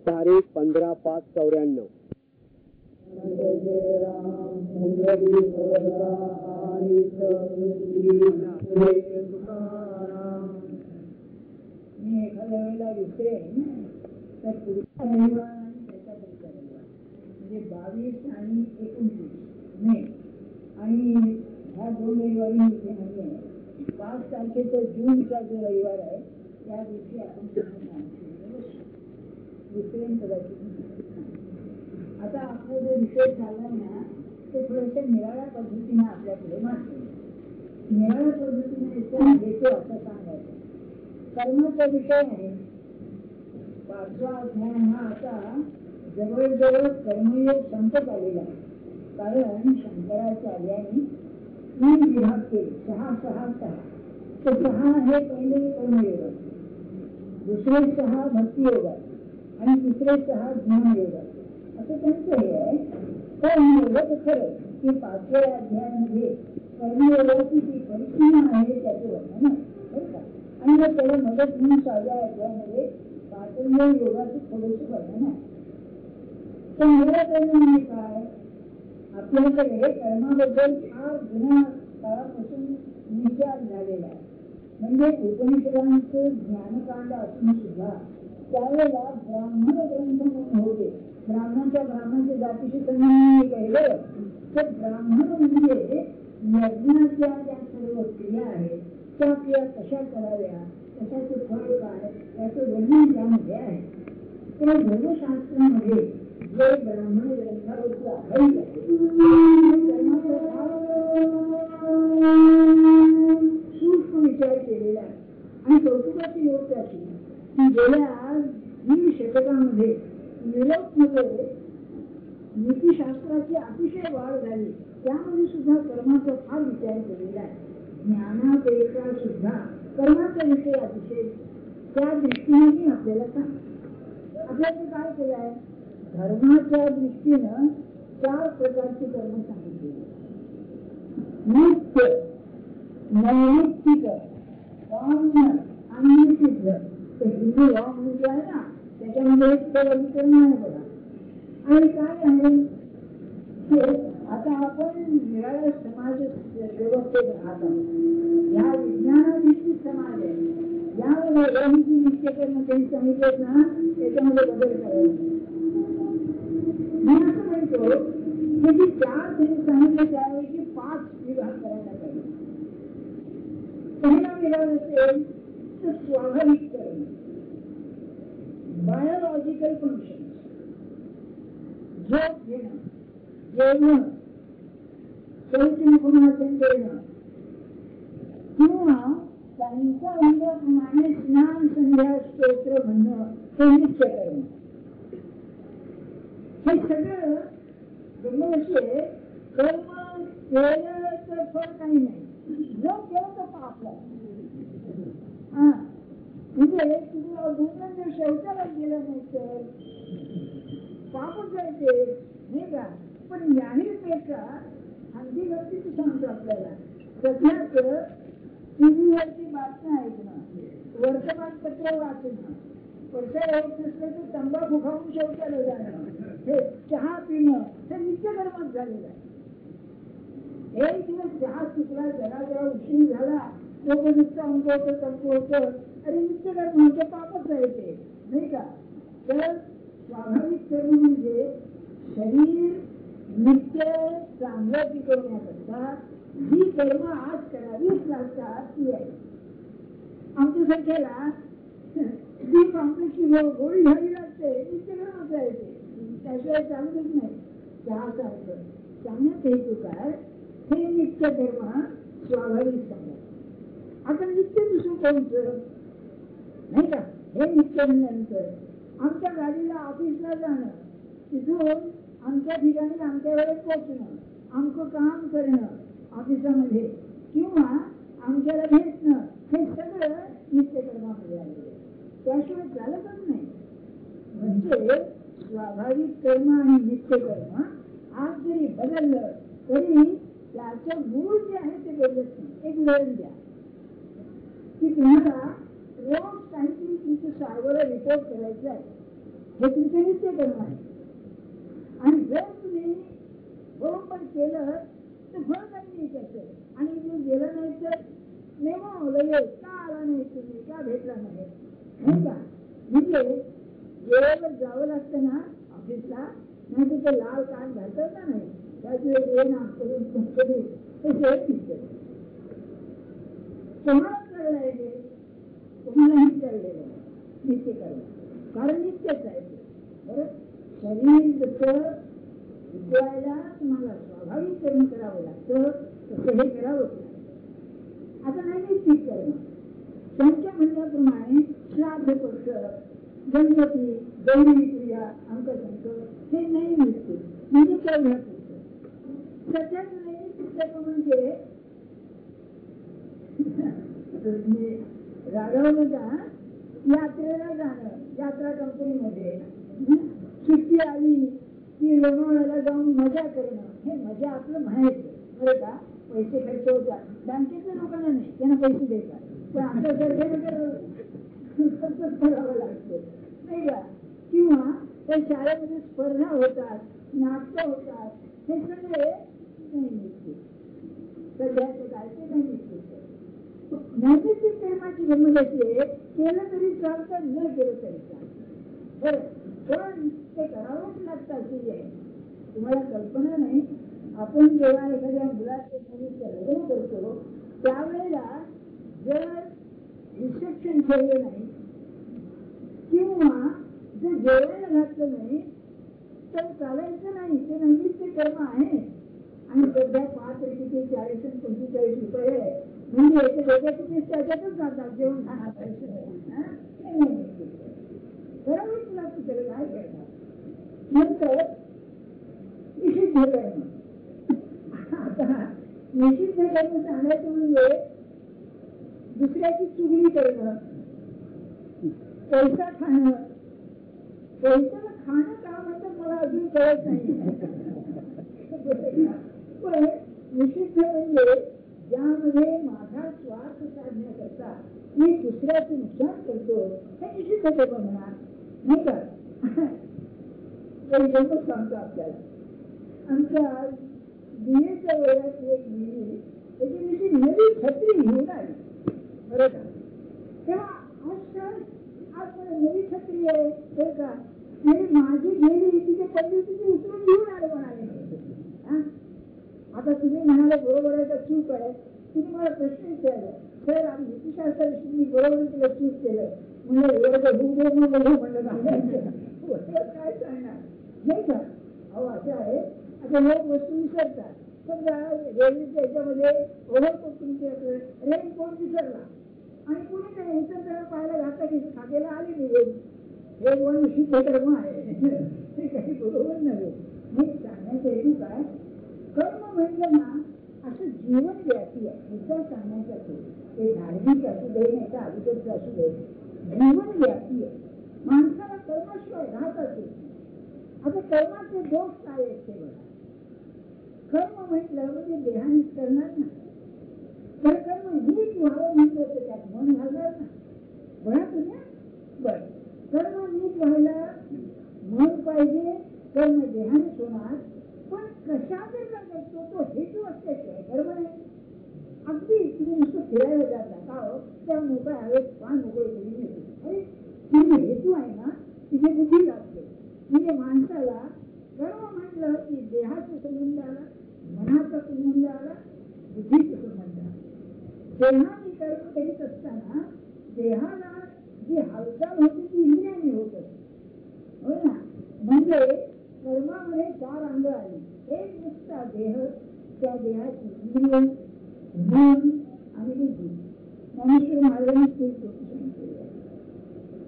तारीख 15/5/94. मी एखाद्या वेळेला विसरेन तर पुढचा रविवार आणि त्याचा पुढचा रविवार म्हणजे 22 आणि 29 मे आणि ह्या 2 रविवारी इथे नाही आहे. 5 तारखेचा जूनचा जो रविवार आहे त्या दिवशी आपण विसरेन कदाचित. आता आपला जो विषय झाला ना ते थोड्याशा निराळ्या पद्धतीने आपल्याकडे मांडतो. निराळ्या पद्धतीने घेतो असं सांगायचं. कर्माचा विषय आहे. 5वा अध्याय हा आता जवळजवळ कर्मयोग संपत आलेला आहे. कारण शंकराचार्यांनी 3 विभाग केले. 6 6 6. तर 6 हे पहिले कर्मयोग, दुसरे 6 भक्तियोग आणि तिसरे 6 ज्ञानयोग असं त्यांचं हे आहे. पण एवढं खरं की 5व्या अध्यायामध्ये कर्मयोगाची जी परिसीमा आहे त्याचं वर्णन आहे बरं का. आणि मग त्याला मदत म्हणून 6व्या अध्यायामध्ये पातळी योगाचं थोडंसं वर्णन आहे. तर मला करणं म्हणजे काय, आपल्याकडे कर्माबद्दल फार जुन्या काळापासून विचार झालेला आहे. म्हणजे उपनिषदांचं ज्ञानकांड असून सुद्धा त्यावेळेला ब्राह्मण ग्रंथ म्हणून होते. ब्राह्मणाच्या जातीशी संबंध केलं तर ब्राह्मण म्हणजे यज्ञाच्या ज्या सर्व क्रिया आहेत त्या क्रिया कशा कराव्या, कशाचं फळ काय त्याचं वर्णन त्यामध्ये आहे. त्या धर्मशास्त्रामध्ये जे ब्राह्मण ग्रंथावरचं आधारित आहे सूक्ष्म विचार केलेला आहे. आणि कौतुकाची गोष्ट अशी की गेल्या 20 शतकामध्ये युरोपमध्ये नीतिशास्त्राची अतिशय वाढ झाली. त्यामध्ये सुद्धा कर्माचा फार विचार केलेला आहे. ज्ञानापेक्षा सुद्धा कर्माचा विषय अतिशय त्या दृष्टीने आपल्याला सांग. आपल्याला काय केलं आहे, धर्माच्या दृष्टीनं 4 प्रकारची कर्म सांगितली. नित्य, नैमित्तिक, काम्य आणि सिद्ध. तर हिंदू वाम म्हणजे आहे ना त्याच्यामध्ये एक कर्म आहे बघा. आणि काय आहे आता आपण निराळ्या समाज व्यवस्थेत राहत आहोत. या विज्ञानाधिष्ठित समाज आहे. यामध्ये जी नित्यकर्म त्यांनी सांगितलेत ना त्याच्यामध्ये बदल करायचे. मी असं म्हणतो की जी 4 त्यांनी सांगितले त्यावेळी 5 विभाग करायला पाहिजे. पहिला विभाग असेल तर स्वाभाविक कर्म, बायोलॉजिकल फंक्शन, झोप घेणं, जेवण, शौचमुखमासन करणं किंवा त्यांच्या अंगाप्रमाणे स्नान संध्या स्तोत्र म्हणणं हे नित्य करणं. हे सगळं ब्रह्मविषय कर्म केलं तर फळ काही नाही, न केलं तर पाप लागतं. म्हणजे तुम्ही दुर्गंध शौचाला गेलं नाही तर पापच जायचे नाही का. पण याहीपेक्षा आणखी गरजेचं सांगतो आपल्याला. सध्याच टीव्हीवरती बातम्या ऐकणं, वर्तमानपत्र वाचणं, पैसा होत नसलं तर तंबाखू खाऊन शौचाला जाणं, हे चहा पिणं हे नित्यकर्मच झालेलं आहे. एक दिवस चहा चुकला, जरा उशीर झाला तो नुसतं अंक होतं आणि नित्यकर्म म्हणजे पापच जायचे नाही का. तर स्वाभाविक कर्म म्हणजे शरीर नित्य चांगलं टिकवण्याकरता जी कर्म आज करावीच लागतात ती आहे. आमच्या संख्येला जी काँग्रेसची गोळी घ्यावी लागते नित्यकर्मच आहे ते, त्याशिवाय चालतच नाही. चहा चालतं सांगण्यात हेतू काय, हे नित्यकर्म स्वाभाविक सांगा. आता नित्य दुसरं कोणतं नाही का. हे नित्य म्हणल्यानंतर आमच्या गाडीला ऑफिसला जाणं, तिथून आमच्या ठिकाणी आमच्या वेळेत पोचणं, आमचं काम करणं ऑफिसामध्ये किंवा आमच्याला भेटणं हे सगळं नित्यकर्मामध्ये आले. त्याशिवाय चालतच नाही. म्हणजे स्वाभाविक कर्म आणि नित्यकर्म आज जरी बदललं तरी त्याचं मूळ जे आहे ते बदलत नाही. एक उदाहरण द्या की तुम्हाला रोज काहीतरी तुमचं सारवर रिपोर्ट करायचं आहे. हे तुमचे नित्य कर्म आहे. आणि जर तुम्ही बरोबर केलं तर फळ काही त्याचं. आणि जर गेलं नाही तर नेमो लगेच का आला नाही, तुम्ही का भेटला नाही, नाही का. म्हणजे वेळेवर जावं लागतं ना ऑफिसला, नाही तिथे लाल कार्ड घालतात ना, नाही त्याचे ये ना करून कधी ते तुम्हाला कळलं आहे, हे तुम्हालाही कळलेलं आहे नित्य कर्म. कारण नित्यच आहे ते. बरं, शरीर जसं विद्यायला तुम्हाला स्वाभाविक कर्म करावं लागतं तसं हे करावंच लागतं. आता नैमित्तिक कर्म त्यांच्या म्हणण्याप्रमाणे श्राद्ध पक्ष, गणपती, गौरी क्रिया, अंकसंक हे नैमित्तिक म्हणजे केवढ्या पुढचं. सध्याच नैमित्तिक कर्म म्हणजे राघवलं का यात्रेला जाणं, यात्रा कंपनीमध्ये सुट्टी आली की लोणावळ्याला जाऊन मजा करणं, हे मजा आपलं म्हणायचं. बरं का, पैसे खर्च होतात बँकेच्या लोकांना नाही, त्यांना पैसे देतात, पण आपल्या खर्च करावं लागतं नाही का. किंवा त्या शाळेमध्ये स्पर्धा होतात, नाटकं होतात, हे सगळे नाही निघते. सध्याचं काय ते नाही निघते. नैमित्तिक कर्माची गंमत अशी आहे, केलं तरी चालतं, न केलं तरी चालतं. बरं, पण ते करावंच लागतं अशी आहे. तुम्हाला कल्पना नाही, आपण जेव्हा एखाद्या मुलाचे मुलीचं लग्न करतो त्यावेळेला जर रिसेप्शन ठेवलं नाही किंवा जर जेवायला घातलं नाही तर चालायचं नाही. ते नैमित्तिक कर्म आहे. आणि सध्या 5 किती 40 आणि 45 रुपये आहे, म्हणजे याचे वेगळ्या त्याच्यातच जातात जेवण खाणार पैसे. करावंच लागतं, त्याला काय करणार. नंतर निषिद्ध कर्म. आता निषिद्ध कर्म सांगायचं म्हणजे दुसऱ्याची चुगली करणं, पैसा खाणं. पैशाला खाणं का म्हणतात मला अजून कळत नाही. पण निषिद्ध म्हणजे ज्यामध्ये माझा स्वार्थ साधण्याकरता मी दुसऱ्याचे नुकसान करतो, हे निषिद्ध कर्म म्हणा, नाही का. सांगतो आपल्याला, आमच्या बीएच्या वेळात एक मुलगी त्याची नवी छत्री घेऊन आली. बरं का, तेव्हा आज नवी छत्री आहे तर का, आणि माझी गेली तिथे पडली, तिथे उचलून घेऊन आले म्हणाले. आता तुम्ही म्हणाले बरोबर आहे, तर चूक आहे. तुम्ही मला प्रश्न विचारला, सर आम्ही नीतिशास्त्राविषयी मी बरोबर तिला चूक केलं म्हणलं, म्हणलं काय सांगणार नाही का. अहो असं आहे, आता लोक वस्तू विसरतात. समजा रेल्वेच्या याच्यामध्ये ओव्हरकोट तुमचे रेनकोट विसरला आणि कुणी नाही उतरताना पाहायला घातला की खात्याला आली निघून, हे वन निषिद्ध कर्म आहे. हे काही बरोबर नव्हे. मी सांगण्याचा हेतू काय, कर्म म्हणलं ना असं जीवनव्यापी आहे. मुद्दा सांगण्यासाठी ते धार्मिक असू दे नाही तर अभिगत असू दे, जीवनव्यापी आहे. माणसाला कर्माशिवाय राहतात. आता कर्माचे दोष काय आहेत ते बघा. कर्म म्हटलं म्हणजे देहानेच करणार ना, तर कर्म नीट व्हावं म्हटलं तर त्यात मन घालणार ना. बघा तुम्ही, बरं कर्म नीट व्हायला मन पाहिजे, कर्म देहानेच होणार. पण कशाचे करतो तो हेतू असल्याशिवाय कर्म नाही. अगदी तुम्ही नुसतं फिरायला जाता का हो, त्या मोकळ्या हवेत पान मोकळे करून येते, अरे तुझे हेतू आहे ना, तिथे बुद्धी लागते. म्हणजे माणसाला कर्म म्हटलं की देहाचा संबंध आला, मनाचा संबंध आला, बुद्धीचा संबंध आला. देहाने कर्म करीत असताना देहाला जी हालचाल होती ती इंद्रियाने होत असते, हो ना. म्हणजे कर्मामध्ये 4 अंग आली. एक नुसता देह, त्या देहाची इंद्रिय, मन आणि बुद्धी. ज्ञानेश्वर महाराजांनी 3 गोष्टी सांगितलेल्या,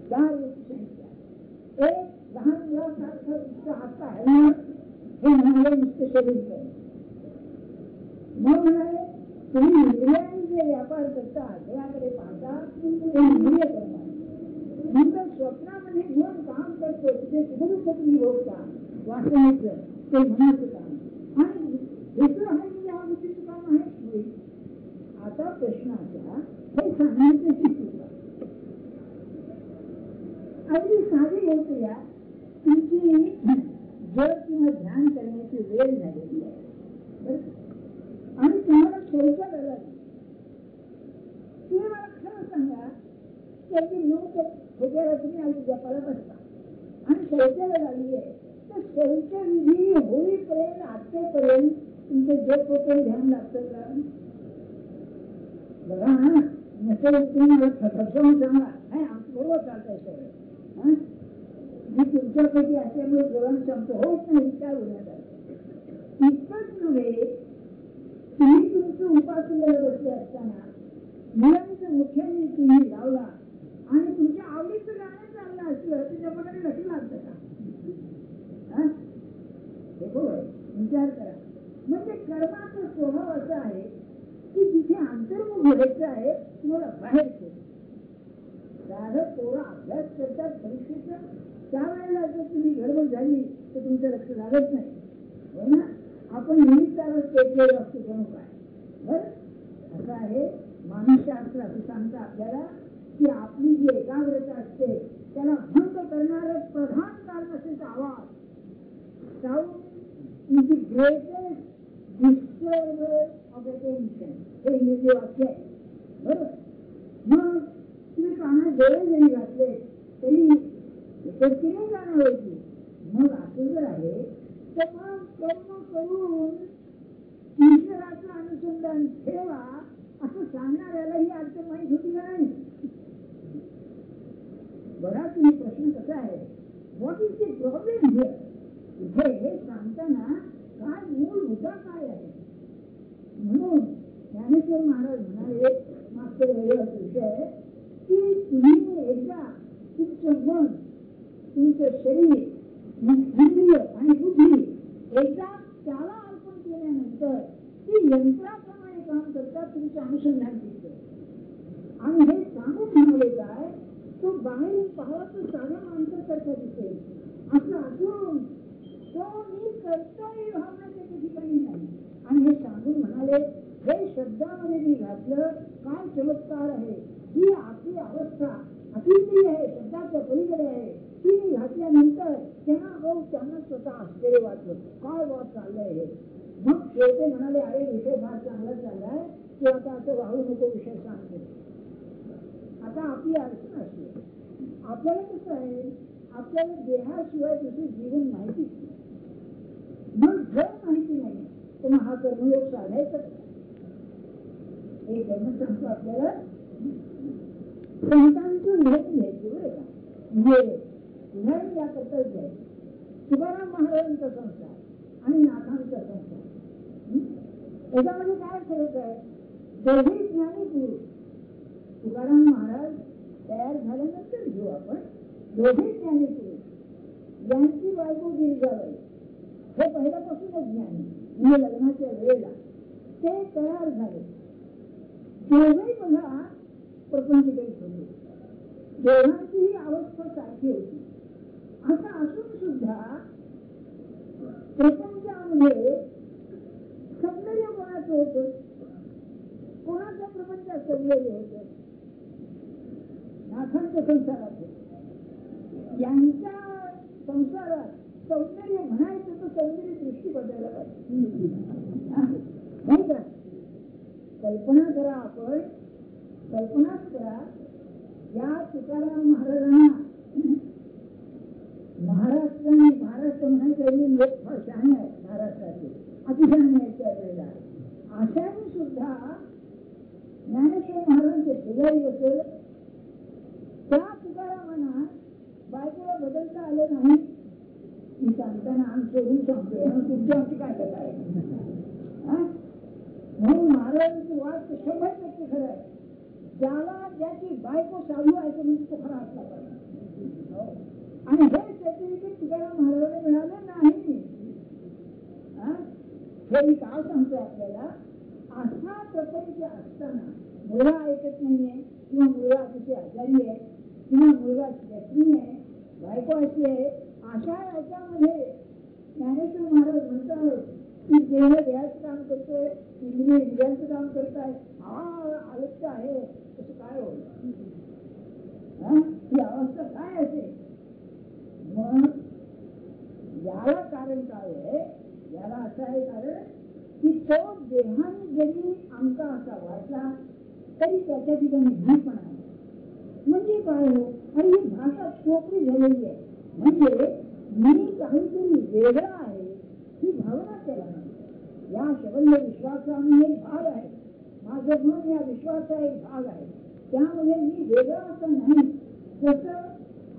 4 गोष्टी सांगितल्या. एक लहान मुलासारखं नुसतं हात हलणं, हे म्हणाले नुसतं शरीर करणं. मग म्हणाले तुम्ही इंद्रियांनी जे व्यापार करता, देहाकडे पाहता, ते इंद्रिय करणार. नंतर स्वप्नामध्ये मन काम करतो, तिथे सुखदुःख तुम्ही भोगता, वासनेचं ते मनाचं काम, आणि दुसरं आहे म्हणजे हा बुद्धीचं काम आहे. आता प्रश्न असा, हे सांगण्याचं हेतू अगदी साधी गोष्ट या. तुमची जर किंवा ध्यान करण्याची वेळ झालेली आहे आणि तुम्हाला शौचालय झालं, तुम्ही मला खरं सांगा की अगदी 9 ते खोट्याला तुम्ही आज जपाला बसता आणि शौचालय झाली आहे, तर शौचविधी होईपर्यंत आजपर्यंत तुमचं जप होतं ध्यान लागतं का? बघा नसेल तुम्ही मला समजावून सांगा, नाही आमचं बरोबर चालतंय सगळं. मी तुमच्यापैकी असल्यामुळे दोघांना सांगतो होत नाही विचार होण्यात आला. इतकंच नव्हे, तुम्ही तुमचं उपासनेला बसले असताना नियमित मुख्याने टीव्ही लावला आणि तुमच्या आवडीचं गाणं चाललं असलं त्याच्याप्रकारे लक्ष लागतं का? हे बरोबर विचार करा. म्हणजे कर्माचा स्वभाव असा आहे की जिथे अंतर्मुख व्हायचं आहे तुम्हाला बाहेर साधं पोरं अभ्यास करतात परीक्षेचा, त्यावेळेला जर तुम्ही गडबड झाली तर तुमचं लक्ष लागत नाही, हो ना? आपण निमित्तावर पेटलेलं असतो जणू काय. बरं असं आहे. मानसशास्त्र असं सांगतं आपल्याला की आपली जी एकाग्रता असते त्याला भंग करणारं प्रधान कारण असेल आवाज. Sound is the greatest disturber of attention, हे इंग्रजी वाक्य आहे. बरोबर. मग तुम्ही कानात डोळे जरी घातले तरी नाही जाणार व्हायची. मग असं जर आहे तर मग कर्म करून ईश्वराचं अनुसंधान ठेवा असं सांगणाऱ्याला ही अर्थ माहीत होती का नाही? बघा तुम्ही प्रश्न कसा आहे, what is the problem here? इथे सांगताना काय मूळ मुद्दा काय आहे? म्हणून ज्ञानेश्वर महाराज म्हणाले मागच्या वेळेला विषय की तुम्ही एकदा तुमचं मन, तुमचं शरीर, इंद्रिय आणि बुद्धी एकदा त्याला अर्पण केल्यानंतर ती यंत्राप्रमाणे काम करतात, तुमचं अनुसंधान दिसतं. आणि हे सांगून म्हणाले काय, तो बाहेरून पाहावा तो साधा माणसासारखा दिसेल असं असून तो मी करतोय भावना त्याच्या ठिकाणी नाही. आणि हे सांगून म्हणाले हे शब्दामध्ये मी घातलं काय चमत्कार आहे. ही आपली अवस्था अतिशय आहे, शब्दाच्या पलीकडे आहे. ती मी घातल्यानंतर त्यांना स्वतः आश्चर्य वाटलं, काय वाद चाललंय हे. मग शेवटे म्हणाले अरे विषय फार चांगला चाललाय, तू आता असं वाहू नको, विषय सांगतो. आता आपली अडचण अशी आहे, आपल्याला कसं आहे, आपल्याला देहाशिवाय दुसरं जीवन माहितीच नाही. मग जर माहिती नाही तर मग हा कर्मयोग साधायचा. हे कर्म सांगतो आपल्याला संतांचं उदाहरण घ्यायचं बरं का. म्हणजे उदाहरण याकरताच घ्यायचं. तुकाराम महाराजांचा संसार आणि नाथांचा संसार, याच्यामध्ये काय फरक आहे? दोघे ज्ञानी पुरुष. तुकाराम महाराज तयार झाल्यानंतर घेऊ आपण. दोघे ज्ञानी पुरुष, यांची बायको गिरजाबाई हे पहिल्यापासूनच ज्ञानी, म्हणजे लग्नाच्या वेळेला ते तयार झाले. दोघेही बघा प्रपंच करीत होते, दोघांचीही अवस्था सारखी होती. असं असून सुद्धा प्रपंचामध्ये सौंदर्य कोणाचं होतं? कोणाच्या प्रपंचात सौंदर्य होतं? नाथांच्या संसारात होतं. यांच्या संसारात सौंदर्य म्हणायचं तर सौंदर्य दृष्टी बदलायला पाहिजे, नाही का? कल्पना करा, आपण कल्पनाच करा. या तुकाराम महाराजांना महाराष्ट्र म्हणायचं लोक फार शहाणे आहेत, महाराष्ट्राचे अतिशहाणे आहेत त्या वेळेला. अशाने सुद्धा ज्ञानेश्वर महाराजांचे शेजारी असेल त्या तुकारामांना बायकोला बदलता आलं नाही. मी सांगताना आम सोडून सांगतोय, तुमची आमची काय कथा आहे. म्हणून महाराजांची वाद 100% खरं आहे. ज्याला ज्याची बायको साधू आहे तो म्हणजे तो खरा असला पाहिजे. आणि हे सर्टिफिकेट तुकाराम महाराजांना मिळालं नाही. हे मी काय सांगतोय आपल्याला, असा प्रपंच असताना मुलगा ऐकत नाहीये किंवा मुलगा अतिशय आजारी आहे किंवा मुलगा व्यसनी आहे, बायको अशी आहे, अशा याच्यामध्ये ज्ञानेश्वर महाराज म्हणतात की देह देहाचं काम करतोय, इंद्रिय इंद्रियांचं काम करताय, आयुष्य आहे, तसं काय होईल? ही अवस्था काय असेल? मग कारण काय आहे, याला असं आहे कारण की तो देहाने जरी आमका असा वाटला तरी त्याच्या ठिकाणी मीपणा आहे. म्हणजे काय हो, आणि ही भाषा सोपी झालेली आहे. म्हणजे मी काहीतरी वेगळं आहे ही भावना त्याला नाही. या शबंध विश्वाचा मी एक भाग आहे, माझं मन या विश्वाचा एक भाग आहे. त्यामुळे मी वेगळं असं नाही. जसं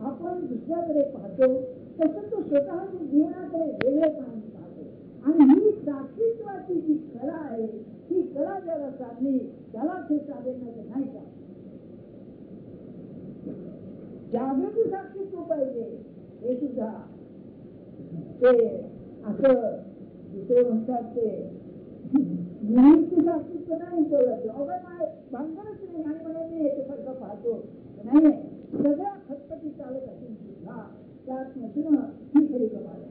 आपण दुसऱ्याकडे पाहतो तसं तो स्वतःच्या जीवनाकडे वेगळेपणाने पाहतो. आणि ही साक्षीत्वाची जी कला आहे, ही कला ज्याला साधली त्याला ते साधण्याचं नाही का. जागृती साक्षीत्व पाहिजे. हे सुद्धा ते असं दुसरे म्हणतात ते निवृत्ती साक्षीत्व नाही बोलत. भांडणच नाही आणि म्हणे मी याच्यासारखं पाहतो नाही. सगळ्या खटपटी चालत असून सुद्धा त्यात नसून ही खरी कमाल आहे.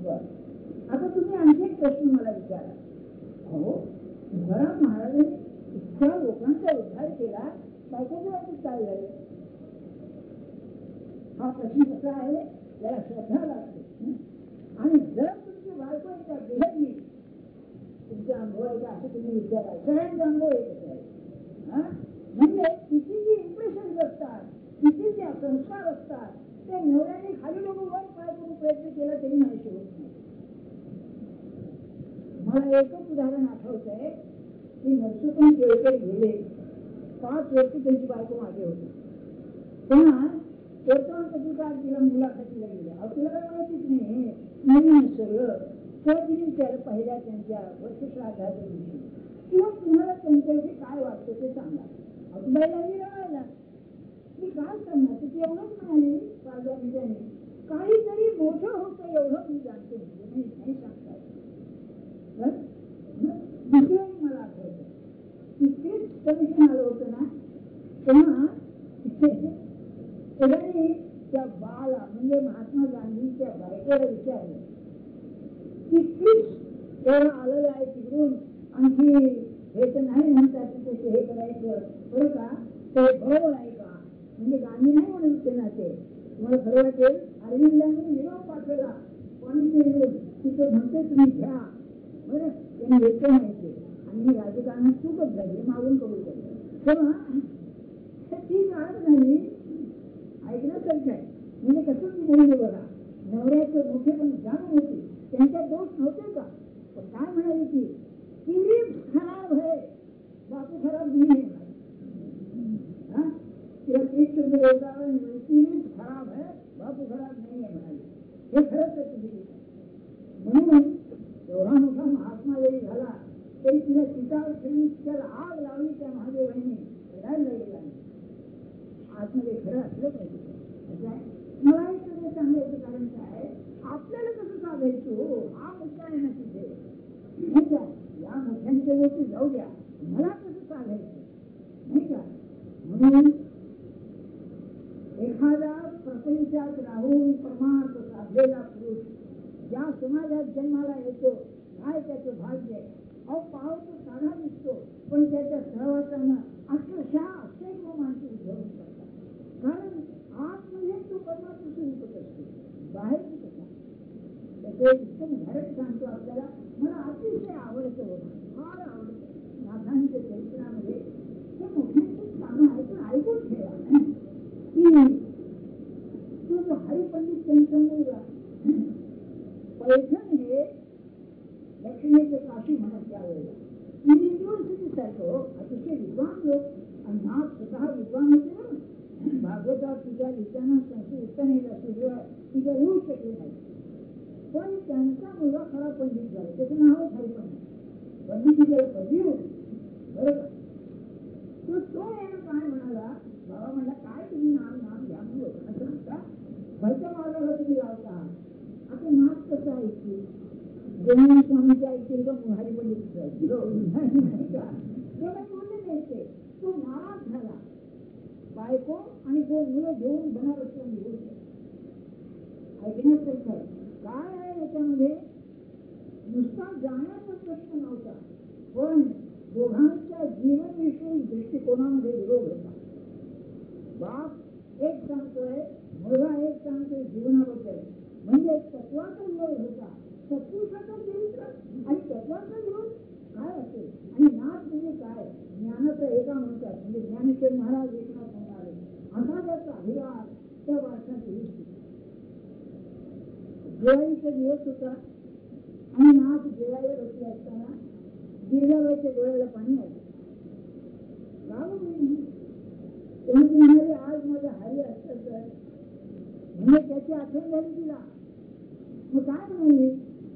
बर, आता तुम्ही आणखी एक प्रश्न मला विचारा. हो, तुकाराम महाराजांनी इतक्या लोकांचा उद्धार केला, बायकोच्या बाबतीत काय झालं? हा प्रश्न कसा आहे, त्याला श्रद्धा लागते. आणि जर तुमची बायको एकदा बिघडली, तुमचा अनुभव आहे का असं तुम्ही विचारा. सगळ्यांचा अनुभव एकच आहे. म्हणजे तिची जी इम्प्रेशन असतात, तिचे जे संस्कार असतात, ते नवऱ्याने खाली लोक वर पाय करून प्रयत्न केला तरी माहिती होत नाही. मला एकच उदाहरण आठवत आहे की नरसोत्तम केळकर गेले, 5 वर्ष त्यांची बायको मागे होती. तेव्हा वर्तमानपत्रिका तिला मुलाखतीला गेल्या. तिला काय माहितीच नाही, नवीन सगळं तिने विचारलं पहिल्या त्यांच्या वर्षश्राद्धाच्या दिवशी, किंवा तुम्हाला त्यांच्याविषयी काय वाटतं ते सांगा. अगोदरला मी रवायला मी काय सांगणार, ती एवढंच म्हणाली पाहिजे, काहीतरी मोठं होतं एवढं मी जाणते म्हणजे नाही सांगतात. दुसरं मला आठवतं, तिकडेच कमिशन आलं होतं ना, तेव्हा एकाने त्या बाला म्हणजे महात्मा गांधीच्या बायकोला विचारलं, तिकडेच एवढं आलेलं आहे तिकडून, आणखी हे तर नाही म्हणतात की हे करायचं बरं का, ते बरोबर आहे का? म्हणजे गांधी नाही म्हणून त्यांना ते तुम्हाला खरं वाटेल, अरविंदांनी निरोप पाठवला पण तिथं म्हणते तुम्ही घ्या बरं, त्यांनी घेतलं माहिती आणि राजकारणात चूकच झाली, मागून कबूल केलं. तेव्हा ती काय झाली ऐकण्यासारखं आहे. म्हणजे कसं ती बोलली बघा, नवऱ्याचं मोठे पण जाणून होती, त्यांच्या दोष नव्हते का, पण काय म्हणाली ती, किरीट खराब आहे बापू खराब नाही आहे. तिला एक शब्द बोलता किरीट खराब आहे बापू खराब नाही आहे म्हणाली. हे खरंच आहे. म्हणून एवढा मोठा महात्मा जरी झाला तरी तिला चितावर ठेवून त्याला आग लावली त्या महादेवांनी रडायला गेला. आतमध्ये खरं असलं पाहिजे. मला हे सगळं सांगायचं कारण काय, आपल्याला कसं साधायचो हा मुद्दा आहे ना तिथे. नाही का, या मोठ्यांच्या गोष्टी जाऊ द्या, मला कसं साधायचं नाही का. म्हणून एखादा प्रपंचात राहून परमार्थ साधलेला पुरुष ज्या समाजात जन्माला येतो, काय त्याचं भाग्य आहे. अहो पावतो साधा दिसतो, पण त्याच्या सहवासानं अक्षरशः असेल माणसं उद्भवून करतात. कारण आतमध्ये तो परमात्मा स्वरूपच असतो, बाहेर कसा. त्याचं उत्तम उदाहरण सांगतो आपल्याला, मला अतिशय आवडतं, फार आवडतं. नाथांच्या चरित्रामध्ये हे मोठ्यांची कामं आहेत, पण ऐकून ठेवा की तो जो हरिपंडित त्यांचा मुलगा पैठण हे दक्षिणेचं काशी म्हणत त्यावेळेला युनिव्हर्सिटी सारखं अतिशय विद्वान लोक, आणि नाथ स्वतः विद्वान होते ना. भागवतात तिच्या लिखाणात त्यांची उत्तर येईल तिच्या येऊ शकले नाही, पण त्यांचा मुलगा खरा पंडित झाला, त्याचं नावच हरिपंडित. पंडित पदवी होती बरोबर. तो याला काय म्हणाला, बाबा म्हणला काय तुम्ही नाम घ्या म्हणून लोकांना सांगता, भरच्या मार्गाला तुम्ही लावता. आता नाथ कसं ऐकतील, जैन स्वामीच्या ऐकतील का हरिपंडित ऐकतील नाही का. तेव्हा बोलले नाही. तो नाराज झाला, बायको आणि तो मुलं घेऊन बनारसला निघून गेला. ऐकण्यासारखं काय आहे याच्यामध्ये, नुसता जाण्याचा प्रश्न नव्हता, पण दोघांच्या जीवनविषयी दृष्टिकोनामध्ये विरोध होता. बाप एक सांगतोय, मुलगा एक सांगतोय जीवनाबद्दल. म्हणजे तत्वाचा विरोध होता. सत्पुरुषाचं चरित्र आणि तत्वाचा विरोध काय असेल. आणि नाथ म्हणजे काय, ज्ञानाचा एका म्हणतात. म्हणजे ज्ञानेश्वर महाराज एकनाथ म्हणाले असा त्याचा अभिमान त्या वारसाची दिवाळीचा दिवस होता आणि नाथ जेवायला बसले असताना गिरजाबाईच्या डोळ्याला पाणी आलं. तेव्हा ती म्हणाली आज माझा हरी असतं तर, म्हणजे त्याची आठवण झाली तिला. मग काय म्हणाली,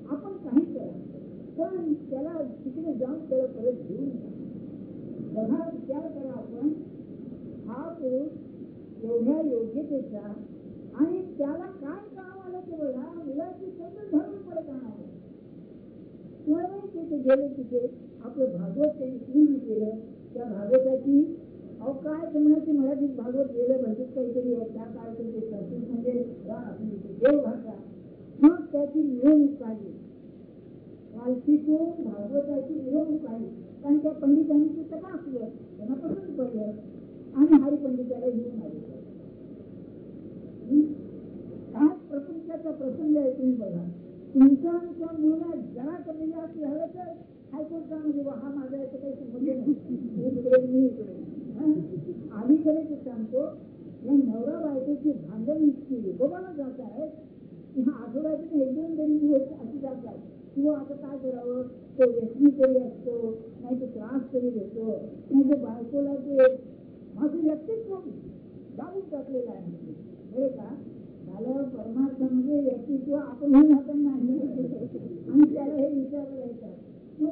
आपण काही करा पण त्याला तिकडे जाऊन त्याला परत घेऊन बघा. विचार करा आपण, हा पुरुष एवढ्या योग्यतेचा आणि त्याला काय काम आलं ते बघा. मुलाची सतत धरून परत आणावं. तुम्हाला ते गेले तिथे आपलं भागवत त्यांनी पूर्ण केलं. त्या भागवताची अहो काय म्हणायची मराठीत भागवत गेलं भरपूर काहीतरी आहे त्या काळाचं ते संस्कृत म्हणजे देवभाषा. मग त्याची मिरवणूक काढली. पालखीतून भागवताची मिरवणूक काढली. कारण त्या पंडितांनी ते तपासलं, त्यांना पसंत पडलं आणि हरिपंडिताला घेऊन आले. काय प्रपंचाचा प्रसंग आहे तुम्ही बघा. तुमच्या मुलाला जरा कमी जास्त झालं तर हायकोर्टामध्ये हा माझा याचं काही संबंध नाही, मी इकडे. अलीकडे ते सांगतो या नवरा बायकोची भांडण इतकी विकोबाला जात आहेत की हा आठवड्यातून एक दोन तरी दिवस अशी जातात. किंवा आता काय करावं, तो व्यसनी तरी असतो, नाही तो त्रास तरी देतो, नाही तर बायकोला ते माझं व्यक्तित्व दाबून टाकलेलं आहे. बरे का झालं परमार्थामध्ये व्यक्तित्व आपण हे नातं नाही आणि त्याला हे विचारलं येतात. मग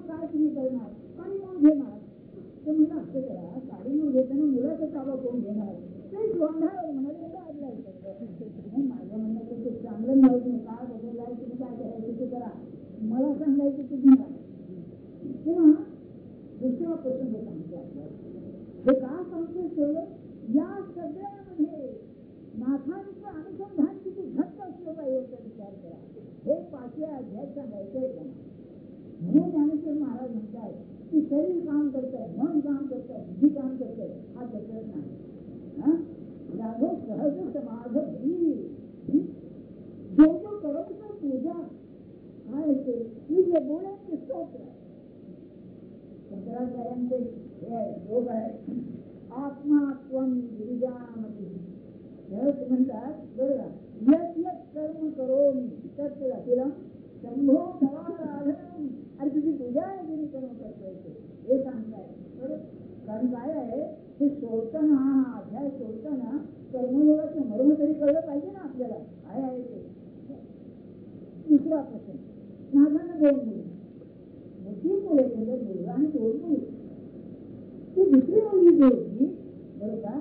काय तुम्ही करणार, काही मग घेणार. तर म्हणलं असं करा, काढून घेताना मुलाचा ताबा कोण घेणार, ते गोंधळ म्हणाले माझ्या म्हणण्याचं ते चांगलं माहित नाही काय बदललं आहे, तुम्ही काय करायचं ते करा, मला सांगायचं तुम्ही तेव्हा दुसरा प्रसंग सांगतो आपल्याला. हे का सांगतो सर, या सगळ्यामध्ये नाथांचं अनुसंधान किती घट्ट असलं पाहिजे याचा विचार करा. हे 5व्या अध्यायात सांगायचंय का. म्हणून ज्ञानेश्वर महाराज म्हणतात की शरीर काम करतंय, मन काम करतंय, बुद्धी काम करतंय, हा त्याच्यात नाही. राघव सहज समाध जो जो करतो पूजा काय असेल मी जे बोलायचे स्तोत्र शंकराचार्यांचे योग आहे. आत्मा त्वं गिरिजामती म्हणतात बरोबर. यत यत कर्म करोमि तत् अखिलम शंभो तवाराधनम. अरे तुझी पूजा आहे जे मी कर्म करतोय हे सांगताय बरोबर. कारण काय आहे हे सोडताना, हा अध्याय सोडताना कर्मयोगाचं मर्म तरी कळलं पाहिजे ना आपल्याला. काय आहे ते. दुसरा प्रश्न, नागांना 2 मुली, मोठी मुले मुलगा आणि 2 मुली. ती दुसरी मुलगी जी होती बरोबर का,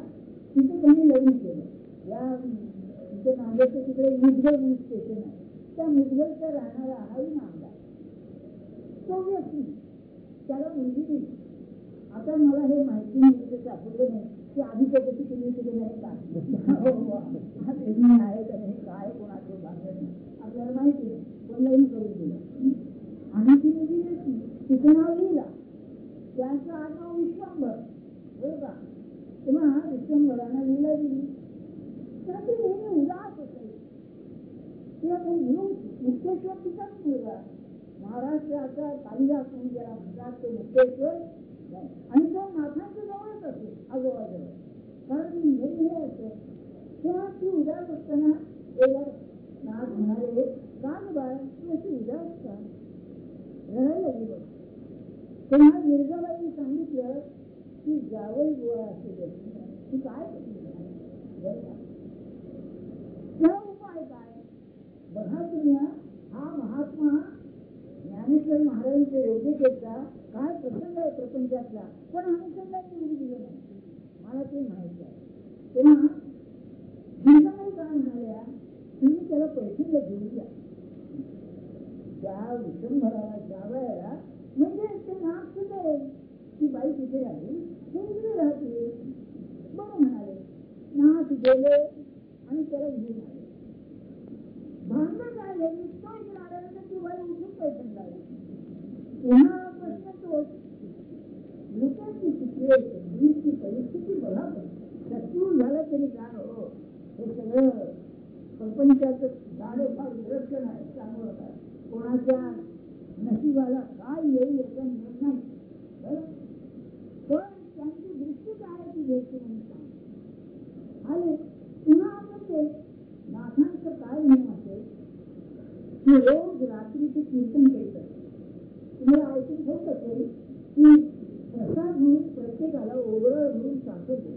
तिथे त्यांनी लग्न केलं. या तिथे नांदेडचं तिकडे मुदगल म्हणून स्टेशन आहे, त्या मुदगलचा राहणारा हाही नांदा तो व्यक्ती त्याला मुलगी दिली. आता मला हे माहिती नाही, सापडलं नाही की आधी कधी तुम्ही तिथे नाही का आहे का नाही, काय कोणाचं भाषण आपल्याला माहिती नाही, पण लग्न करून दिलं. आणि ती मुलगी घेतली, तिचं नाव लिहिला, त्याचं आडनाव विश्वंभर बरोबर का. तेव्हा विश्वंभरांना लिहिला दिली तर ती नेहमी उदास असेल. तिला कोण म्हणून मुक्तेश्वर तिचाच मुलगा, महाराष्ट्राचा कालिदास म्हणून ज्याला म्हणतात तो मुक्तेश्वर, आणि तो नाथांच्या जवळच असेल आजोबाजवळ, कारण हे असतं. तेव्हा ती उदास असताना एकदा नाथ म्हणाले का बाळ तू अशी उदास का, रडायला लागली बघ. तेव्हा मिर्जाबाईंनी सांगितलं की जावई बुवा असेल ती काय उपाय काय बघा तुम्ही. हा महात्मा ज्ञानेश्वर महाराजांच्या योग्यतेचा काय प्रसंग आहे प्रपंचातला, पण अनुषंगाने मुली दिलं नाही, मला ते माहिती आहे. तेव्हा जिजाबाई काय म्हणाल्या, तुम्ही त्याला पैशाला घेऊन द्या त्या विश्वंभराला जावयाला, म्हणजे ते नाक सुद्धा ती बाई तिथे राहिली, हे इकडे राहते. बरं म्हणाले. नाथ गेले आणि त्याला घेऊन आले. भांडण काय झाली, तो इकडे आल्यानंतर ती बाई उठून पैठण लागली. पुन्हा प्रश्न तोच, लोकांची सिच्युएशन परिस्थिती बघा. शत्रू झालं तरी काय हो, हे सगळं प्रपंचाचं झाडं फार विलक्षण आहे, त्यामुळं काय कोणाच्या नशिबाला काय येईल याचा नियम नाही. बरं, पण त्यांची दृष्टी काय ती घ्यायची म्हणून सांग. आणि पुन्हा आपण ते नाथांचं काय नियम असेल की रोज रात्रीचे कीर्तन केलं. तुम्हाला ऐकून होत असेल की प्रसाद म्हणून प्रत्येकाला ओगळं म्हणून सापडतो.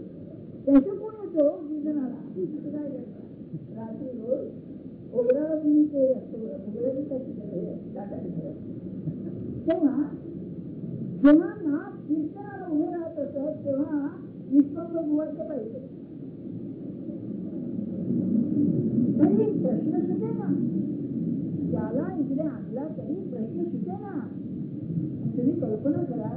त्याचं कोण येतो कीर्तनाला काय करतात रात्री रोज ओगळा म्हणून ते असतं तेव्हा जेव्हा नाथ कीर्तनाला उभे राहत असत तेव्हा निष्पंग बुवाचं पाहिजे. तरी प्रश्न सुटे ना, त्याला इकडे आणला तरी प्रश्न सुटे ना. तुम्ही कल्पना करा,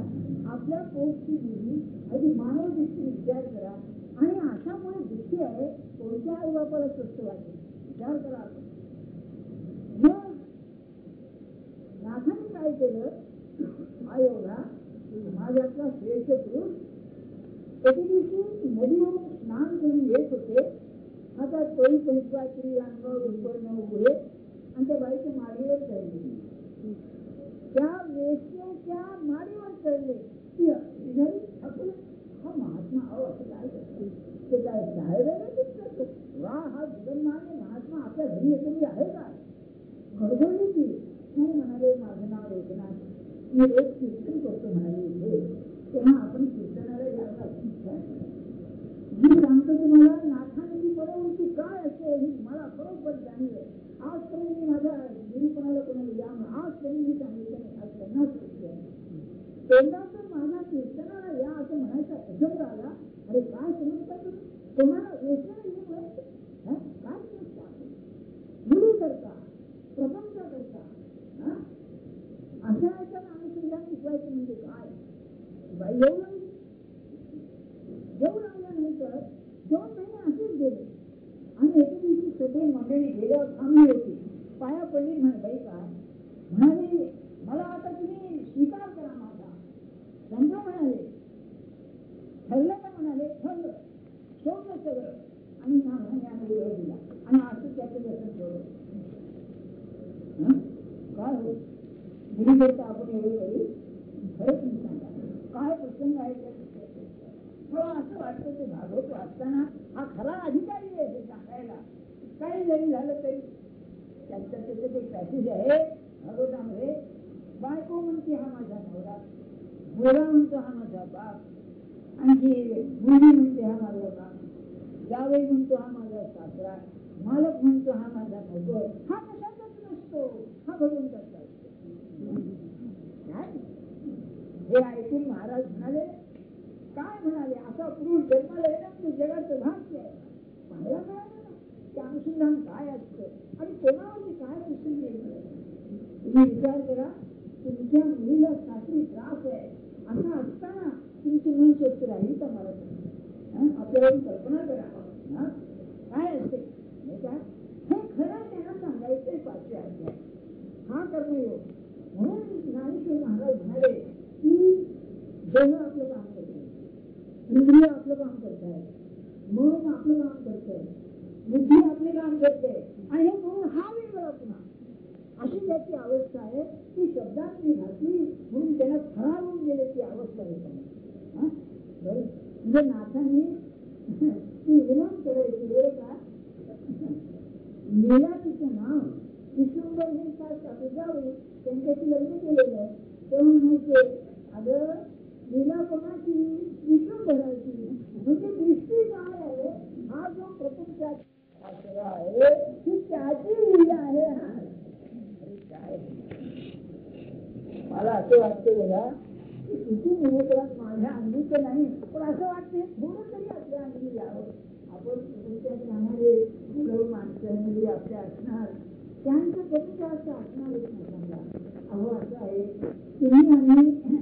आपल्या पोटची मुली अगदी मानव दृष्टी विचार करा आणि अशामुळे दुःखी आहे कोणत्या आई बापाला स्वस्त वाटेल विचार करा. मग नाथांनी काय केलं, हा एवढा समाजातला श्रेष्ठ पुरुष एके दिवशी नदीवरून स्नान करून येत होते. हातात पोळी पंचपात्री अंगावर उपरणं उभे आणि त्या बाईच्या माडीवर चढले. त्या वेश्येच्या माडीवर चढले. ती हा महात्मा अहो असं काय करतो ते काय करतो वा हा जगन्मान्य महात्मा आपल्या घरी येतो आहे का खडबडली ती. नाही म्हणाले माझं नाव एकनाथ, मी रोज कीर्तन करतो म्हणाले इथे, तेव्हा आपण कीर्तनाला यावं. मी सांगतो तुम्हाला नाथांची परवृत्ती काय असते ही मला बरोबर जाणीव आहे. आजपर्यंत मी माझ्या निरूपणाला कोणाला या आजपर्यंत मी सांगितलं नाही, आज त्यांनाच गोष्टी आहे. तेवढा तर माझ्या कीर्तनाला या असं म्हणायचा प्रसंग आला. अरे काय समजता तुम्ही तुम्हाला वेचना काय समजता मुली करता प्रपंच करता अशा याच्या अनुसंधान शिकवायचं म्हणजे काय. बाई येऊ लागली, येऊ लागल्यानंतर 2 महिने असेच गेले आणि एके दिवशी सगळी मंडळी गेल्यावर थांबली होती. पाया पडली म्हणे बाई काय म्हणाली मला आता तुम्ही स्वीकार करा माझा. समजा म्हणाले ठरलं का म्हणाले ठरलं सोडलं सगळं आणि नाथाने वेळ दिला आणि असं त्याचं दर्शन ठेवलं. काय हो मुली करता आपण एवढं करू खरंच तुम्ही सांगा काय प्रसंग आहे त्या असं वाटतं ते भागवत वाचताना हा खरा अधिकारी आहे हे सांगायला. काही जरी झालं तरी त्याचं एक पॅसेज आहे भागवतामध्ये. बायको म्हणते हा माझा नवरा, मुलगा म्हणतो हा माझा बाप, आणखी मुलगी म्हणते हा माझा बाप, जावई म्हणतो हा माझा सासरा, मालक म्हणतो हा माझा नोकर. हा कशाचाच नसतो, हा भगवंताचा असतो. हे ऐकून महाराज म्हणाले काय म्हणाले असा पुरुष जन्माला येणं म्हणजे जगाचं भाग्य आहे. पाहायला मिळालं ना ते अनुसंधान काय असतं आणि कोणावरती काय प्रसंग येतं. तुम्ही विचार करा तुमच्या मुलीला सासरी त्रास आहे असं असताना तुमचे मन स्वच्छ राहील का मला आपल्याला कल्पना करा काय असते नाही का. हे खरं त्यांना सांगायचंय 5व्या अध्याय हा कर्मयोग. म्हणून ज्ञानेश्वर महाराज म्हणाले की देह आपलं काम करत आहे, इंद्रिय आपलं काम करत आहे, मन आपलं काम करत आहे, बुद्धी आपले काम करते आणि हे म्हणून हा वेगळा पुन्हा अशी त्याची अवस्था आहे. ती शब्दात मी घातली म्हणून त्यांना खरावून गेले ती अवस्था आहे. म्हणजे नाथांनी ती विनोद करायची बरं का. लीला तिचं नाव विश्वंभर हे सात जावे त्यांच्याशी लग्न केलेलं आहे. तेव्हा म्हणायचे अगं लीला कोणाची विश्वंभराची. म्हणजे दृष्टी काय आहे हा जो प्रपंचात आहे ती त्याची लीला आहे. काय मला असं वाटतं बघा की किती निमित्रात माझ्या अंगीचं नाही पण असं वाटते थोडं तरी आपल्या अंगी यावं. आपण प्रपंचात राहणारे मुलं माणसं मुली आपल्या असणार त्यांचं कधी जास्त असणारच नाही. समजा अहो असं आहे तुम्ही आम्ही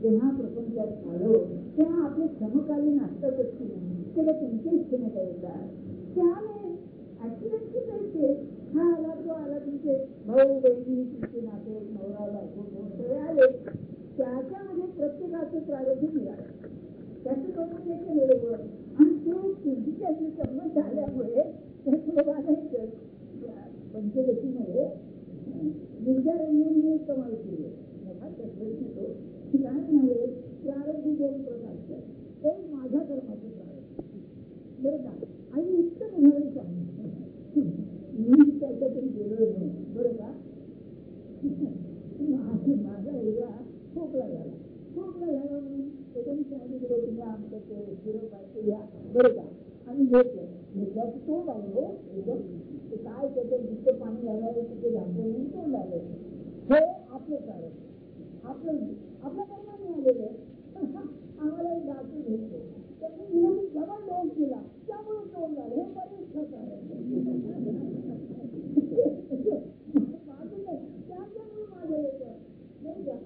जेव्हा प्रपंचात आलो तेव्हा आपले समकालीन असतातच की नाही त्याला तुमच्या इच्छेने करतात त्याने ऍक्सिडेंटची पैसे हा आला तो आला तुमचे भाऊ बहिणी तुमचे नाते नवरा बायको सगळे आले त्याच्यामध्ये प्रत्येकाचं प्रारब्ध मिळालं त्याचं करून बरोबर आणि तो तुमच्या संबंध झाल्यामुळे त्याचं बाजायचं त्याचं तोंड आलं हो एकदम. ते काय त्याच्यात जितकं पाणी घालायला तिथे घातलं म्हणून तोंड आलं. हे आपलं कारण, आपल्या कर्माने आलेलं आम्हाला जास्त भेटतो. त्यांनी नियमित जवळ डोस दिला त्यामुळे तोंड झालं. हे बरेच कारण त्याच्यामुळे माझं येतं नाही का.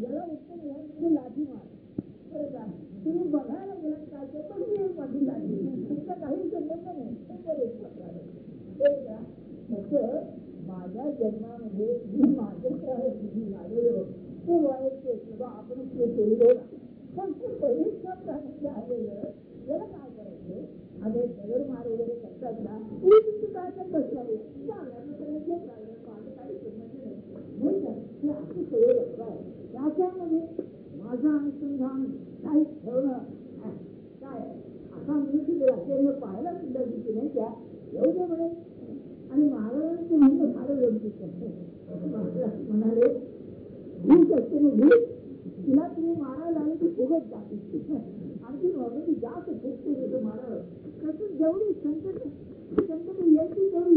याला उत्तर म्हणजे लाठी मार. बरं का तुम्ही बघायला गेलात काय ते पण मी एक माझी लाठी तुमचा काही संबंध नाही. ते बरेच प्रकार आहे का. तसं माझ्या जन्मामध्ये मी माझं झालेलो ते व्हायचं बा आपण ते केलं. पण ते परीक्षा प्राणी आलेलं याला काय करायचं. आणि दगड मार वगैरे करतात ना तुमची काय तर बसवावे काही संबंध नाही का. हे अशी सवय आहे. त्याच्यामध्ये माझं अनुसंधान काही ठेवणं काय असा मनुष्य राष्ट्रीय पाहायला सुद्धा दिसते नाही त्या येऊ दे म्हणे. आणि महाराजांचं म्हणणं फारच गमतीचं म्हणाले भूक असते ना भूक तिला तुम्ही मारायला आले की फुगत जाते. आणखी जास्त फुगते मारायला. तसं जेवढी संकट यायची तेवढी